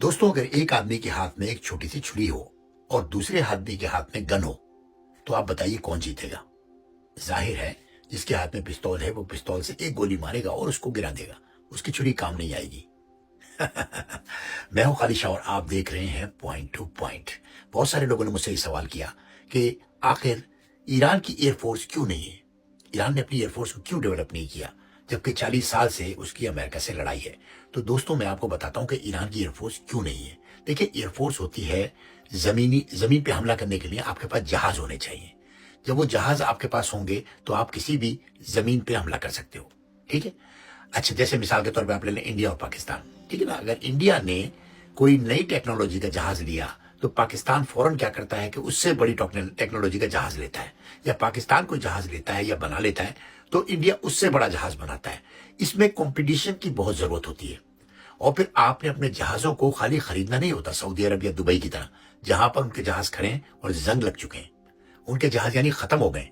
दोस्तों, अगर एक आदमी के हाथ में एक छोटी सी छुरी हो और दूसरे आदमी के हाथ में गन हो, तो आप बताइए कौन जीतेगा? जाहिर है, जिसके हाथ में पिस्तौल है वो पिस्तौल से एक गोली मारेगा और उसको गिरा देगा। उसकी छुरी काम नहीं आएगी। मैं हूं खालिद शाह और आप देख रहे हैं पॉइंट टू पॉइंट। बहुत सारे लोगों ने मुझसे ये सवाल किया कि आखिर ईरान की एयरफोर्स क्यों नहीं है, ईरान ने अपनी एयरफोर्स को क्यों डेवलप नहीं किया, जबकि 40 साल से उसकी अमेरिका से लड़ाई है। तो दोस्तों, मैं आपको बताता हूं कि ईरान की एयरफोर्स क्यों नहीं है। देखिए, एयरफोर्स होती है जमीन पे हमला करने के लिए आपके पास जहाज होने चाहिए। जब वो जहाज आपके पास होंगे तो आप किसी भी जमीन पे हमला कर सकते हो। ठीक है। अच्छा, जैसे मिसाल के तौर पे आप ले लें इंडिया और पाकिस्तान। ठीक है ना। अगर इंडिया ने कोई नई टेक्नोलॉजी का जहाज लिया तो पाकिस्तान फौरन क्या करता है कि उससे बड़ी टेक्नोलॉजी का जहाज लेता है, या पाकिस्तान कोई जहाज लेता है या बना लेता है तो इंडिया उससे बड़ा जहाज बनाता है। इसमें कंपटीशन की बहुत जरूरत होती है। और फिर आपने अपने जहाजों को खाली खरीदना नहीं होता, सऊदी अरब या दुबई की तरह जहां पर उनके जहाज खड़े हैं और जंग लग चुके हैं। उनके जहाज यानी खत्म हो गए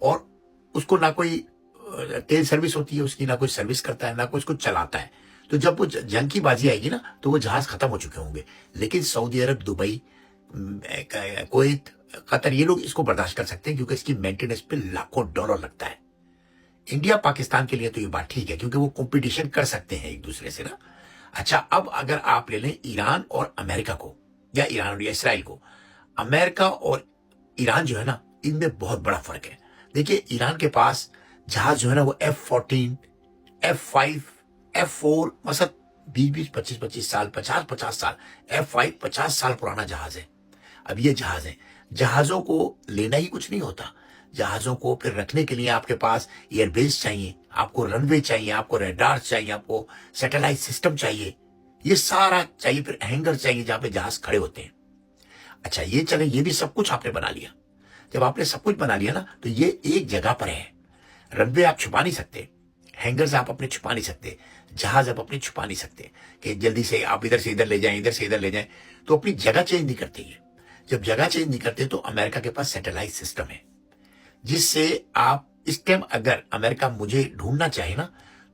और उसको ना कोई तेल सर्विस होती है उसकी, ना कोई सर्विस करता है, ना कोई उसको चलाता है। तो जब वो जंग की बाजी आएगी ना तो वो जहाज खत्म हो चुके होंगे। लेकिन सऊदी अरब, दुबई, कुवैत, कतर, ये लोग इसको बर्दाश्त कर सकते हैं क्योंकि इसकी मेंटेनेंस पे लाखों डॉलर लगता है। इंडिया पाकिस्तान के लिए तो ये बात ठीक है क्योंकि वो कंपटीशन कर सकते हैं एक दूसरे से ना। अच्छा, अब अगर आप ले लें ईरान और अमेरिका को, या ईरान और इसराइल को, अमेरिका और ईरान जो है ना, इनमें बहुत बड़ा फर्क है। देखिए, ईरान के पास जहाज जो है ना वो F-14, F-5, F-4, मतलब 20-20, 25-25 साल, 50-50 साल, F-5 50 साल पुराना जहाज है। अब ये जहाज है, जहाजों को लेना ही कुछ नहीं होता। जहाजों को फिर रखने के लिए आपके पास एयरबेस चाहिए, आपको रनवे चाहिए, आपको रडार चाहिए, आपको सैटेलाइट सिस्टम चाहिए, ये सारा चाहिए। फिर हैंगर चाहिए जहां पे जहाज खड़े होते हैं। अच्छा, ये चले, ये भी सब कुछ आपने बना लिया। जब आपने सब कुछ बना लिया ना तो ये एक जगह पर है। रनवे आप छुपा नहीं सकते, हैंगर्स आप अपने छुपा नहीं सकते, जहाज आप अपने छुपा नहीं सकते कि जल्दी से आप इधर से इधर ले जाएं, इधर से इधर ले जाएं। तो अपनी जगह चेंज नहीं करते ये। जब जगह चेंज नहीं करते तो अमेरिका के पास सैटेलाइट सिस्टम है जिससे आप इस टाइम अगर अमेरिका मुझे ढूंढना चाहे ना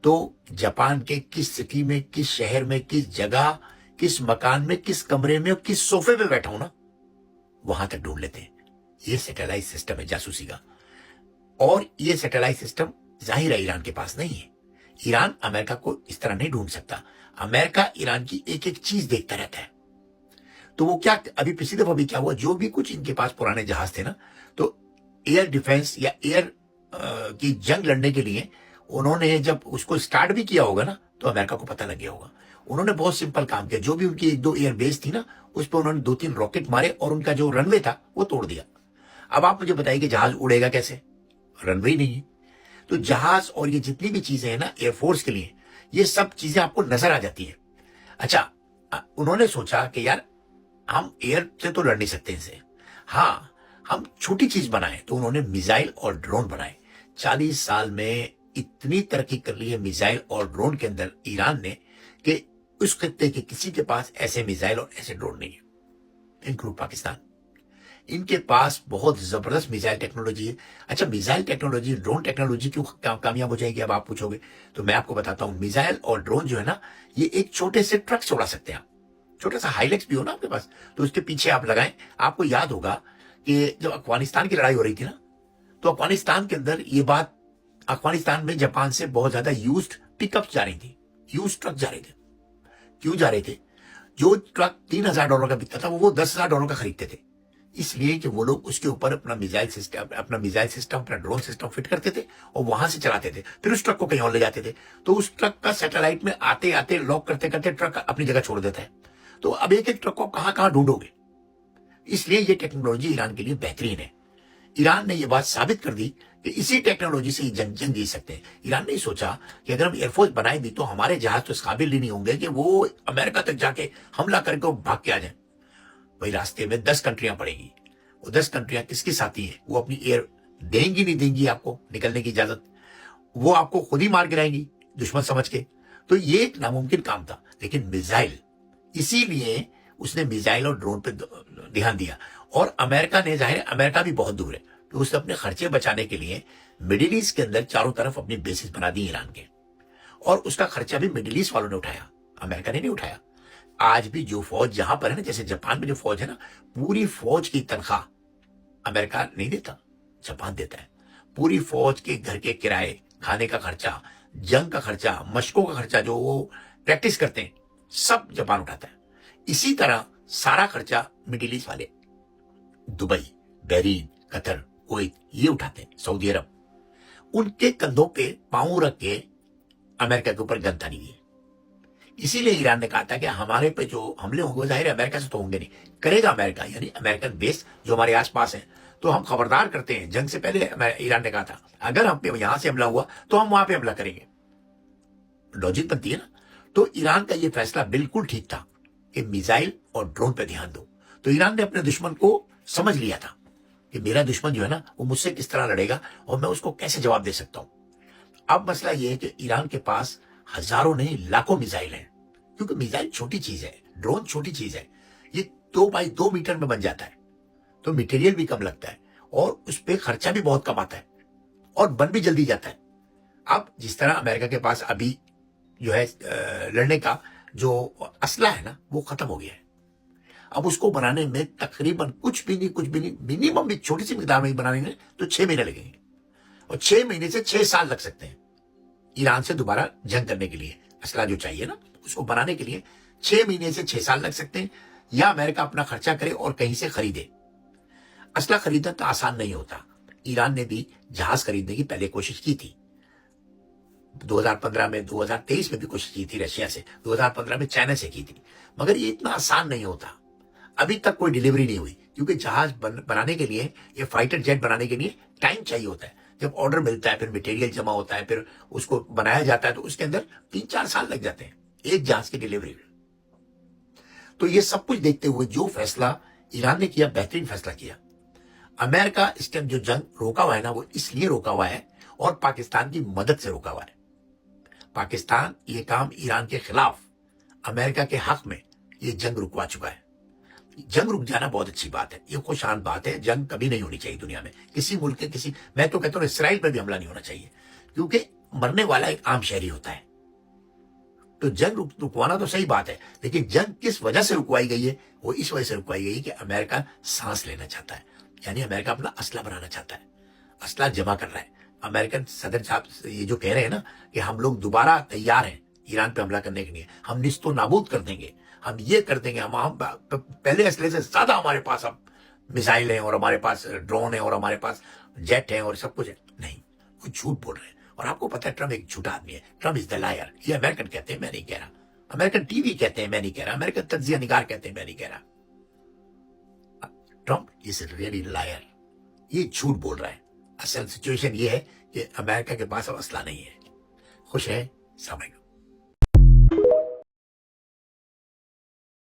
तो जापान के किस सिटी में, किस शहर में, किस जगह, किस मकान में, किस कमरे में और किस सोफे पे बैठा हूं ना, वहां तक ढूंढ लेते हैं। ये सैटेलाइट सिस्टम है जासूसी का। और ये सैटेलाइट सिस्टम जाहिर है ईरान के पास नहीं है। ईरान अमेरिका को इस तरह नहीं ढूंढ सकता। अमेरिका ईरान की एक एक चीज देखता रहता है। तो वो क्या, अभी पिछली दफा भी क्या हुआ, जो भी कुछ इनके पास पुराने जहाज थे ना, तो एयर डिफेंस या एयर की जंग लड़ने के लिए उन्होंने जब उसको स्टार्ट भी किया होगा ना तो अमेरिका को पता लग गया होगा। उन्होंने बहुत सिंपल काम किया, जो भी उनकी एक दो एयर बेस थी ना उस पर उन्होंने 2-3 रॉकेट मारे और उनका जो रनवे था वो तोड़ दिया। अब आप मुझे बताइए कि जहाज उड़ेगा कैसे? रनवे ही नहीं है। तो जहाज और ये जितनी भी चीजें हैं ना एयरफोर्स के लिए, ये सब चीजें आपको नजर आ जाती है। अच्छा, उन्होंने सोचा कि यार हम एयर से तो लड़ नहीं सकते इनसे, हाँ हम छोटी चीज बनाए। तो उन्होंने मिसाइल और ड्रोन बनाए। 40 साल में इतनी तरक्की कर ली है मिसाइल और ड्रोन के अंदर ईरान ने कि उस खत्ते के किसी के पास ऐसे मिसाइल और ऐसे ड्रोन नहीं है, इंक्लूड पाकिस्तान। इनके पास बहुत जबरदस्त मिसाइल टेक्नोलॉजी है। अच्छा, मिसाइल टेक्नोलॉजी, ड्रोन टेक्नोलॉजी क्यों कामयाब हो जाएगी अब आप पूछोगे, तो मैं आपको बताता हूं। मिसाइल और ड्रोन जो है ना, ये एक छोटे से ट्रक से उड़ा सकते हैं आप। छोटा सा हाइलेक्स भी हो ना आपके पास तो उसके पीछे आप लगाएं। आपको याद होगा कि जब अफगानिस्तान की लड़ाई हो रही थी ना, तो अफगानिस्तान के अंदर ये बात, अफगानिस्तान में जापान से बहुत ज्यादा यूज्ड पिकअप जा रही थी, यूज्ड ट्रक जा रहे थे। क्यों जा रहे थे? जो ट्रक $3,000 का बिकता था वो $10,000 का खरीदते थे, इसलिए कि वो लोग उसके ऊपर अपना मिसाइल सिस्टम, अपना ड्रोन सिस्टम फिट करते थे और वहां से चलाते थे। फिर उस ट्रक को कहीं और ले जाते थे। तो उस ट्रक का सैटेलाइट में आते आते लॉक करते करते ट्रक अपनी जगह छोड़ देता है। तो अब एक एक ट्रक को कहां कहां ढूंढोगे? इसलिए ये टेक्नोलॉजी ईरान के लिए बेहतरीन है। ईरान ने यह बात साबित कर दी कि इसी टेक्नोलॉजी से जंग जीत सकते हैं। ईरान ने सोचा कि अगर हम एयरफोर्स बनाए भी तो हमारे जहाज तो इस काबिल ही नहीं होंगे कि वो अमेरिका तक जाके हमला करके भाग के आ जाए। वही रास्ते में 10 कंट्रियां पड़ेगी। वो 10 कंट्रियां किसकी साथी है? वो अपनी एयर देंगी नहीं देंगी आपको निकलने की इजाजत, वो आपको खुद ही मार गिराएंगी दुश्मन समझ के। तो ये एक नामुमकिन काम था। लेकिन मिसाइल, इसीलिए उसने मिसाइल और ड्रोन पे ध्यान दिया। और अमेरिका ने, जाहिर है अमेरिका भी बहुत दूर है, तो उसने अपने खर्चे बचाने के लिए मिडिल ईस्ट के अंदर चारों तरफ अपनी बेसिस बना दी ईरान के, और उसका खर्चा भी मिडिल ईस्ट वालों ने उठाया, अमेरिका ने नहीं उठाया। आज भी जो फौज जहां पर है ना, जैसे जापान में जो फौज है ना, पूरी फौज की तनख्वाह अमेरिका नहीं देता, जापान देता है। पूरी फौज के घर के किराए, खाने का खर्चा, जंग का खर्चा, मशकों का खर्चा, जो वो प्रैक्टिस करते हैं, सब जापान उठाता है। इसी तरह सारा खर्चा मिडिल ईस्ट वाले, दुबई, बहरीन, कतर, कुवैत, ये उठाते हैं, सऊदी अरब, उनके कंधों पे पांव रख के अमेरिका के ऊपर गन तानी हुई है। इसीलिए ईरान ने कहा था कि हमारे पे जो हमले होंगे, जाहिर है अमेरिका से तो होंगे नहीं, करेगा अमेरिका, यानी अमेरिकन बेस जो हमारे आसपास है, तो हम खबरदार करते हैं। जंग से पहले ईरान ने कहा था अगर हम पे यहां से हमला हुआ तो हम वहां पे हमला करेंगे। लॉजिक बनती है ना। तो ईरान का यह फैसला बिल्कुल ठीक था कि मिसाइल और ड्रोन पे ध्यान दो। तो ईरान ने अपने दुश्मन को समझ लिया था कि मेरा दुश्मन जो है ना, वो मुझसे किस तरह लड़ेगा और मैं उसको कैसे जवाब दे सकता हूं। अब मसला यह है कि ईरान के पास हजारों नहीं लाखों मिसाइल हैं, क्योंकि मिसाइल छोटी चीज है, ड्रोन छोटी चीज है, ये 2 बाई 2 मीटर में बन जाता है, तो मटेरियल भी कम लगता है और उस पर खर्चा भी बहुत कम आता है और बन भी जल्दी जाता है। अब जिस तरह अमेरिका के पास अभी जो है लड़ने का जो असला है ना, वो खत्म हो गया है। अब उसको बनाने में तकरीबन कुछ भी नहीं, मिनिमम भी छोटी सी मिकदार में बनाने में तो 6 महीने लगेंगे, और 6 महीने से 6 साल लग सकते हैं ईरान से दोबारा जंग करने के लिए। असला जो चाहिए ना, उसको बनाने के लिए 6 महीने से 6 साल लग सकते हैं, या अमेरिका अपना खर्चा करे और कहीं से खरीदे। असला खरीदना तो आसान नहीं होता। ईरान ने भी जहाज खरीदने की पहले कोशिश की थी, 2015 में, 2023 में भी कोशिश की थी रशिया से, 2015 में चाइना से की थी, मगर ये इतना आसान नहीं होता। अभी तक कोई डिलीवरी नहीं हुई, क्योंकि जहाज बनाने के लिए, ये फाइटर जेट बनाने के लिए टाइम चाहिए होता है। जब ऑर्डर मिलता है, फिर मटेरियल जमा होता है, फिर उसको बनाया जाता है, तो उसके अंदर 3-4 साल लग जाते हैं एक जहाज की डिलीवरी में। तो ये सब कुछ देखते हुए जो फैसला ईरान ने किया, बेहतरीन फैसला किया। अमेरिका इस टाइम जो जंग रोका हुआ है ना, वो इसलिए रोका हुआ है और पाकिस्तान की मदद से रोका हुआ है। पाकिस्तान ये काम ईरान के खिलाफ अमेरिका के हक में ये जंग रुकवा चुका है। जंग रुक जाना बहुत अच्छी बात है, ये खुशहाल बात है। जंग कभी नहीं होनी चाहिए दुनिया में, किसी मुल्क के किसी, मैं तो कहता हूं इसराइल पर भी हमला नहीं होना चाहिए, क्योंकि मरने वाला एक आम शहरी होता है। तो जंग रुकवाना तो सही बात है, लेकिन जंग किस वजह से रुकवाई गई है? वो इस वजह से रुकवाई गई है कि अमेरिका सांस लेना चाहता है, यानी अमेरिका अपना असला बनाना चाहता है, असला जमा कर रहा है। अमेरिकन सदर साहब ये जो कह रहे हैं ना कि हम लोग दोबारा तैयार हैं ईरान पे हमला करने के लिए, हम निस्तो नाबूद कर देंगे, हम ये कर देंगे, हम पहले असले से ज्यादा हमारे पास अब मिसाइल है और हमारे पास ड्रोन है और हमारे पास जेट है और सब कुछ है। नहीं, वो झूठ बोल रहे हैं। और आपको पता है ट्रम्प एक झूठा आदमी है, ट्रम्प इज द लायर। ये अमेरिकन कहते हैं, मैं नहीं कह रहा, अमेरिकन टीवी कहते हैं, मैं नहीं कह रहा, अमेरिकन तज्जिया निगार कहते हैं, मैं नहीं कह रहा। ट्रम्प इज रियली लायर, ये झूठ बोल रहा है। असल सिचुएशन ये है कि अमेरिका के पास अब असला नहीं है। खुश है, समय